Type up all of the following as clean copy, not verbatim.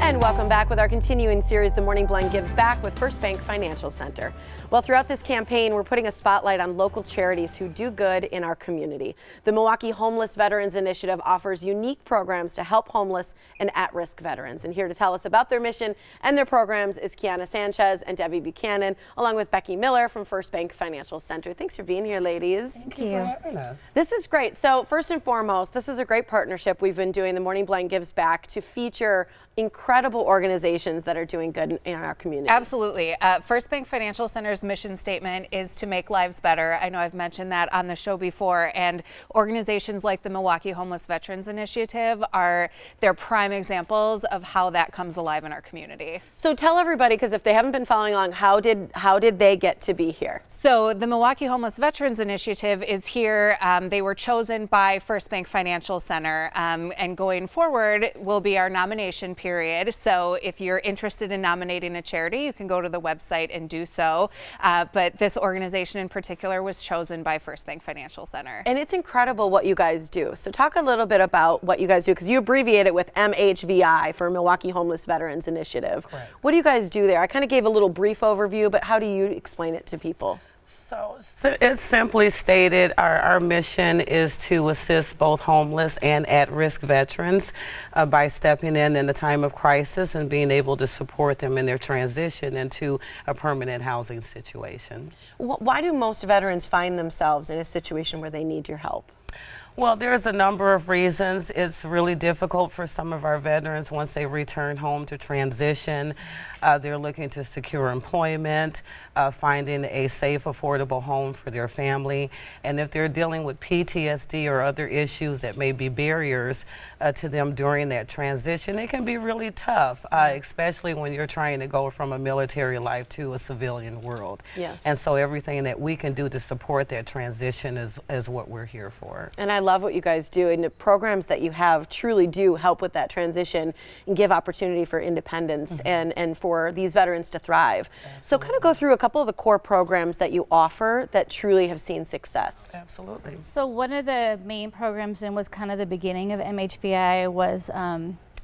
And welcome back with our continuing series, The Morning Blend Gives Back with First Bank Financial Center. Well, throughout this campaign, we're putting a spotlight on local charities who do good in our community. The Milwaukee Homeless Veterans Initiative offers unique programs to help homeless and at-risk veterans. And here to tell us about their mission and their programs is Kiana Sanchez and Debbie Buchanan, along with Becky Miller from First Bank Financial Center. Thanks for being here, ladies. Thank you for having us. This is great. So first and foremost, this is a great partnership we've been doing, The Morning Blend Gives Back, to feature incredible organizations that are doing good in our community. Absolutely. First Bank Financial Center's mission statement is to make lives better. I know I've mentioned that on the show before, and organizations like the Milwaukee Homeless Veterans Initiative are their prime examples of how that comes alive in our community. So tell everybody, because if they haven't been following along, how did they get to be here? So the Milwaukee Homeless Veterans Initiative is here. They were chosen by First Bank Financial Center, and going forward will be our nomination period. So if you're interested in nominating a charity, you can go to the website and do so. But this organization in particular was chosen by First Bank Financial Center. And it's incredible what you guys do. So talk a little bit about what you guys do, because you abbreviate it with MHVI for Milwaukee Homeless Veterans Initiative. Correct. What do you guys do there? I kind of gave a little brief overview, but how do you explain it to people? So it's simply stated, our mission is to assist both homeless and at-risk veterans by stepping in the time of crisis and being able to support them in their transition into a permanent housing situation. Why do most veterans find themselves in a situation where they need your help? Well, there's a number of reasons. It's really difficult for some of our veterans once they return home to transition. They're looking to secure employment, finding a safe, affordable home for their family. And if they're dealing with PTSD or other issues that may be barriers to them during that transition, it can be really tough, especially when you're trying to go from a military life to a civilian world. Yes. And so everything that we can do to support that transition is what we're here for. And I love what you guys do, and the programs that you have truly do help with that transition and give opportunity for independence and for these veterans to thrive. Absolutely. So kind of go through a couple of the core programs that you offer that truly have seen success. Absolutely. So one of the main programs, and was kind of the beginning of MHVI, was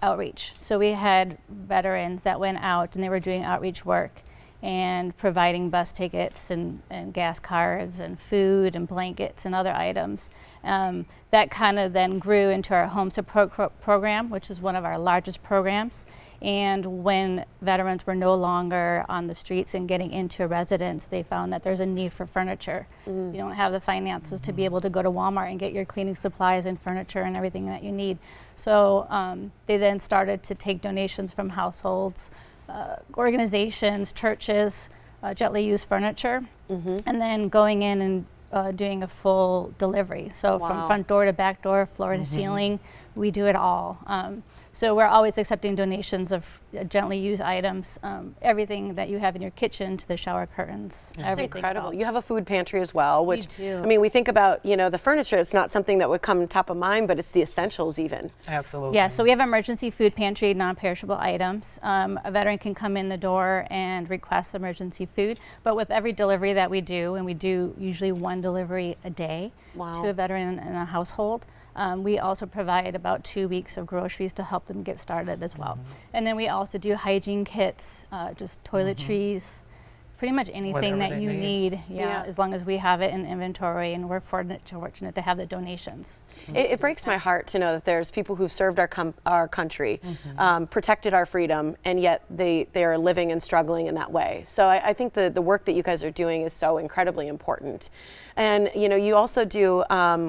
outreach. So we had veterans that went out and they were doing outreach work and providing bus tickets and gas cards and food and blankets and other items. That kind of then grew into our Home Support program, which is one of our largest programs. And when veterans were no longer on the streets and getting into a residence, they found that there's a need for furniture. You don't have the finances to be able to go to Walmart and get your cleaning supplies and furniture and everything that you need. So they then started to take donations from households, organizations, churches, gently used furniture, and then going in and doing a full delivery. So from front door to back door, floor to ceiling, we do it all. So we're always accepting donations of gently used items, everything that you have in your kitchen to the shower curtains. That's incredible. You have a food pantry as well, which, We do. I mean, we think about, the furniture, it's not something that would come top of mind, but it's the essentials even. Absolutely. Yeah, so we have emergency food pantry, non-perishable items. A veteran can come in the door and request emergency food, but with every delivery that we do, and we do usually one delivery a day to a veteran in a household, we also provide about 2 weeks of groceries to help them get started as well. And then we also do hygiene kits, just toiletries, pretty much anything that you need, as long as we have it in inventory, and we're fortunate to have the donations. It breaks my heart to know that there's people who've served our country, protected our freedom, and yet they are living and struggling in that way. So I think the work that you guys are doing is so incredibly important. And you also do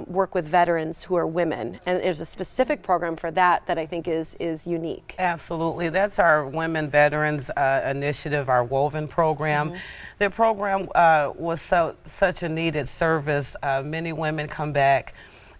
work with veterans who are women, and there's a specific program for that I think is unique. Absolutely. That's our Women Veterans Initiative, our Woven program. The program was such a needed service. Many women come back,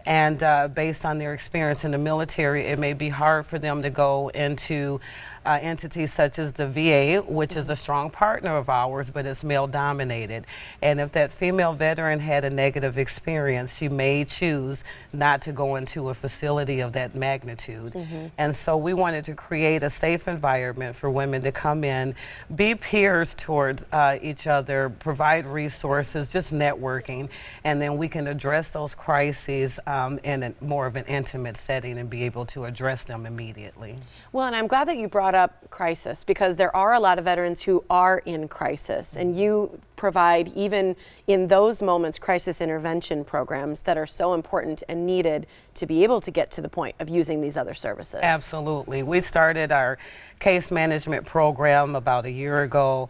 and based on their experience in the military, it may be hard for them to go into entities such as the VA, which is a strong partner of ours, but it's male dominated. And if that female veteran had a negative experience, she may choose not to go into a facility of that magnitude. And so we wanted to create a safe environment for women to come in, be peers towards each other, provide resources, just networking, and then we can address those crises in more of an intimate setting and be able to address them immediately. Well, and I'm glad that you brought up crisis because there are a lot of veterans who are in crisis, and you provide, even in those moments, crisis intervention programs that are so important and needed to be able to get to the point of using these other services. Absolutely. We started our case management program about a year ago.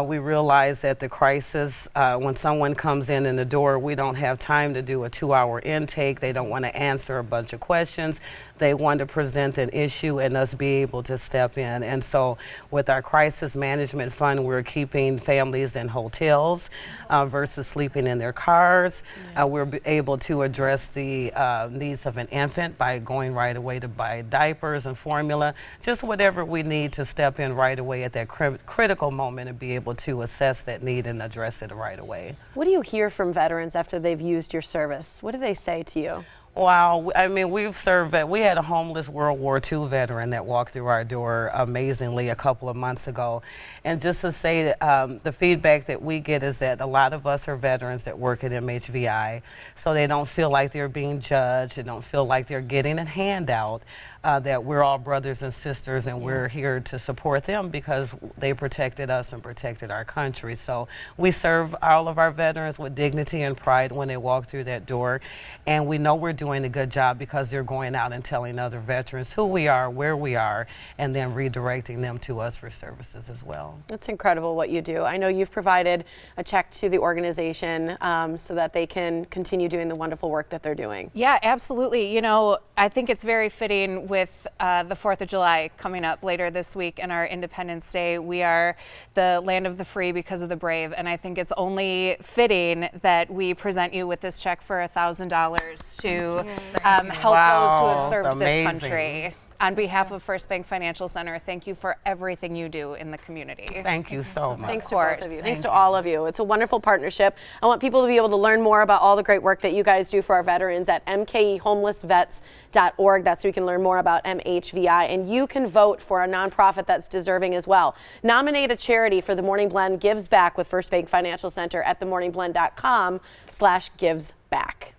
We realized that the crisis, when someone comes in the door, we don't have time to do a 2-hour intake. They don't want to answer a bunch of questions. They want to present an issue and us be able to step in. And so with our crisis management fund, we're keeping families in hotels versus sleeping in their cars. We're able to address the needs of an infant by going right away to buy diapers and formula, just whatever we need to step in right away at that critical moment and be able to assess that need and address it right away. What do you hear from veterans after they've used your service? What do they say to you? Wow, I mean, we had a homeless World War II veteran that walked through our door amazingly a couple of months ago. And just to say that the feedback that we get is that a lot of us are veterans that work at MHVI, so they don't feel like they're being judged, they don't feel like they're getting a handout, that we're all brothers and sisters and we're here to support them because they protected us and protected our country. So we serve all of our veterans with dignity and pride when they walk through that door. And we know we're doing a good job because they're going out and telling other veterans who we are, where we are, and then redirecting them to us for services as well. That's incredible what you do. I know you've provided a check to the organization so that they can continue doing the wonderful work that they're doing. Yeah, absolutely. You know, I think it's very fitting with the 4th of July coming up later this week and our Independence Day. We are the land of the free because of the brave, and I think it's only fitting that we present you with this check for $1,000 to help those who have served this country. On behalf of First Bank Financial Center, thank you for everything you do in the community. Thank you so much. Thanks to both of you. Thanks to all of you. It's a wonderful partnership. I want people to be able to learn more about all the great work that you guys do for our veterans at mkehomelessvets.org. That's where you can learn more about MHVI. And you can vote for a nonprofit that's deserving as well. Nominate a charity for the Morning Blend Gives Back with First Bank Financial Center at themorningblend.com/givesback.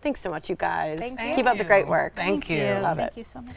Thanks so much, you guys. Thank you. Keep up the great work. Thank you. Love it. Thank you so much.